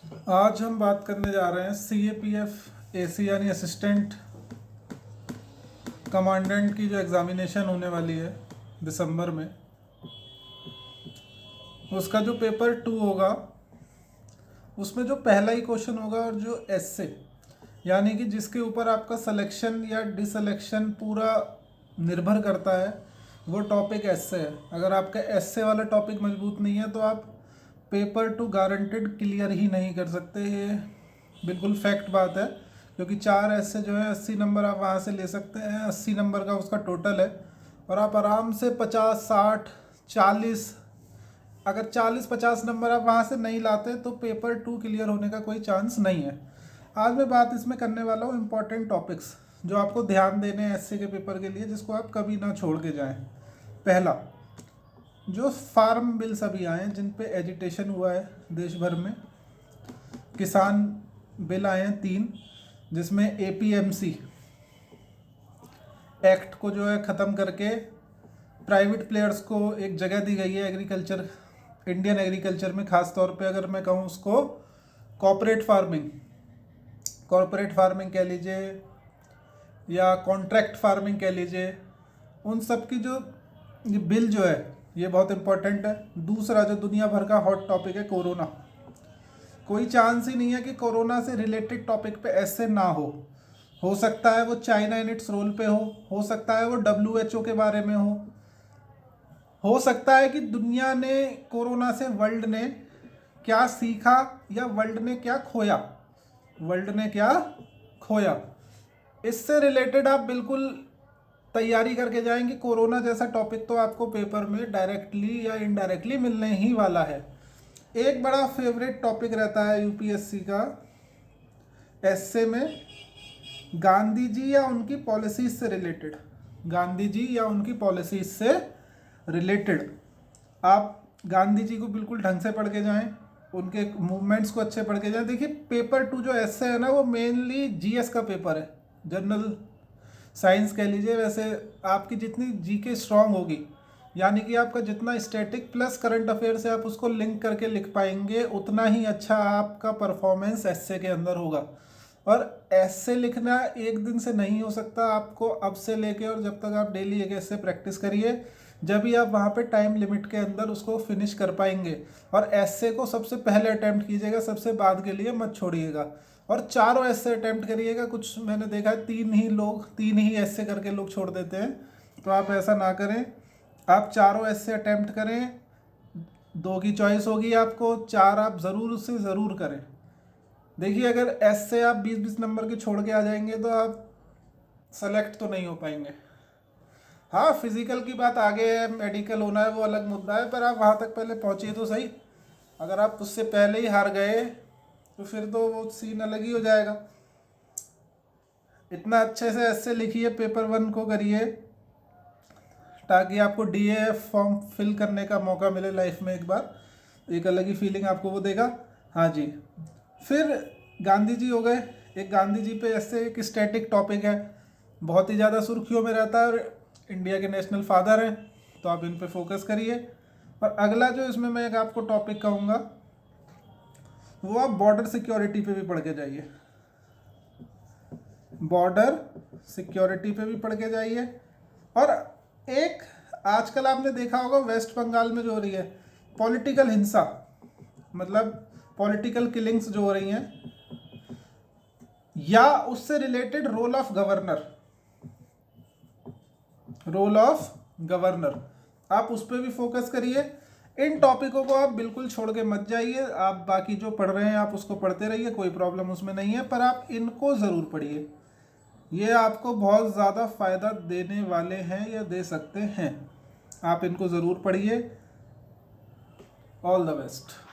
आज हम बात करने जा रहे हैं CAPF AC यानी असिस्टेंट कमांडेंट की जो एग्ज़ामिनेशन होने वाली है दिसंबर में, उसका जो पेपर 2 होगा उसमें जो पहला ही क्वेश्चन होगा और जो एस्से यानी कि जिसके ऊपर आपका सिलेक्शन या डिसलेक्शन पूरा निर्भर करता है, वो टॉपिक एस्से है। अगर आपका एस्से वाला टॉपिक मजबूत नहीं है तो आप पेपर 2 गारंटेड क्लियर ही नहीं कर सकते। ये बिल्कुल फैक्ट बात है, क्योंकि 4 एस्से जो है 80 नंबर आप वहाँ से ले सकते हैं। 80 नंबर का उसका टोटल है और आप आराम से 50, 60, 40, अगर 40-50 नंबर आप वहाँ से नहीं लाते तो पेपर 2 क्लियर होने का कोई चांस नहीं है। आज मैं बात इसमें करने वाला हूँ इम्पॉर्टेंट टॉपिक्स जो आपको ध्यान देने हैं एसए के पेपर के लिए, जिसको आप कभी ना छोड़ के जाएं। पहला, जो फार्म बिल्स अभी आए हैं जिन पे एजिटेशन हुआ है देश भर में, किसान बिल आए हैं 3, जिसमें APMC एक्ट को जो है ख़त्म करके प्राइवेट प्लेयर्स को एक जगह दी गई है एग्रीकल्चर, इंडियन एग्रीकल्चर में। ख़ास तौर पे अगर मैं कहूँ उसको कॉर्पोरेट फार्मिंग कह लीजिए या कॉन्ट्रैक्ट फार्मिंग कह लीजिए, उन सब की जो ये बिल जो है ये बहुत इंपॉर्टेंट है। दूसरा, जो दुनिया भर का हॉट टॉपिक है कोरोना, कोई चांस ही नहीं है कि कोरोना से रिलेटेड टॉपिक पे ऐसे ना हो सकता है वो चाइना इन इट्स रोल पे हो सकता है वो WHO के बारे में हो सकता है कि दुनिया ने कोरोना से वर्ल्ड ने क्या सीखा या वर्ल्ड ने क्या खोया। इससे रिलेटेड आप बिल्कुल तैयारी करके जाएंगे। कोरोना जैसा टॉपिक तो आपको पेपर में डायरेक्टली या इनडायरेक्टली मिलने ही वाला है। एक बड़ा फेवरेट टॉपिक रहता है UPSC का एसए में, गांधी जी या उनकी पॉलिसीज से रिलेटेड। आप गांधी जी को बिल्कुल ढंग से पढ़ के जाएं, उनके मूवमेंट्स को अच्छे पढ़ के जाएं। देखिए पेपर 2 जो एसए है ना, वो मेनली GS का पेपर है, जनरल साइंस कह लीजिए। वैसे आपकी जितनी GK स्ट्रांग होगी, यानी कि आपका जितना स्टैटिक प्लस करंट अफेयर से आप उसको लिंक करके लिख पाएंगे, उतना ही अच्छा आपका परफॉर्मेंस एसए के अंदर होगा। और एसए लिखना एक दिन से नहीं हो सकता, आपको अब से लेके और जब तक आप डेली एक एसए प्रैक्टिस करिए, जब भी आप वहाँ पे टाइम लिमिट के अंदर उसको फिनिश कर पाएंगे। और एसए को सबसे पहले अटैम्प्ट कीजिएगा, सबसे बाद के लिए मत छोड़िएगा। और 4 एसए अटैम्प्ट करिएगा। कुछ मैंने देखा है 3 ही एसए करके लोग छोड़ देते हैं, तो आप ऐसा ना करें। आप 4 एसए अटैम्प्ट करें, 2 की चॉइस होगी आपको, 4 आप ज़रूर से ज़रूर करें। देखिए अगर एसए आप 20-20 नंबर के छोड़ के आ जाएंगे तो आप सेलेक्ट तो नहीं हो पाएंगे। हाँ, फिजिकल की बात आगे है, मेडिकल होना है वो अलग मुद्दा है, पर आप वहाँ तक पहले पहुँचिए तो सही। अगर आप उससे पहले ही हार गए तो फिर तो वो सीन अलग ही हो जाएगा। इतना अच्छे से ऐसे लिखिए, पेपर 1 को करिए, ताकि आपको DAF फॉर्म फिल करने का मौका मिले लाइफ में एक बार, एक अलग ही फीलिंग आपको वो देगा। हाँ जी। फिर गांधी जी हो गए। एक गांधी जी पे ऐसे एक स्टैटिक टॉपिक है, बहुत ही ज़्यादा सुर्खियों में रहता है और इंडिया के नेशनल फादर हैं, तो आप इन पे फोकस करिए। और अगला जो इसमें मैं एक आपको टॉपिक कहूँगा, वो आप बॉर्डर सिक्योरिटी पे भी पढ़ के जाइए। बॉर्डर सिक्योरिटी पे भी पढ़ के जाइए। और एक आजकल आपने देखा होगा वेस्ट बंगाल में जो हो रही है पॉलिटिकल हिंसा, मतलब पॉलिटिकल किलिंग्स जो हो रही हैं, या उससे रिलेटेड रोल ऑफ गवर्नर, आप उस पर भी फोकस करिए। इन टॉपिकों को आप बिल्कुल छोड़ के मत जाइए। आप बाकी जो पढ़ रहे हैं आप उसको पढ़ते रहिए, कोई प्रॉब्लम उसमें नहीं है, पर आप इनको ज़रूर पढ़िए। ये आपको बहुत ज़्यादा फ़ायदा देने वाले हैं या दे सकते हैं। आप इनको ज़रूर पढ़िए। All the best.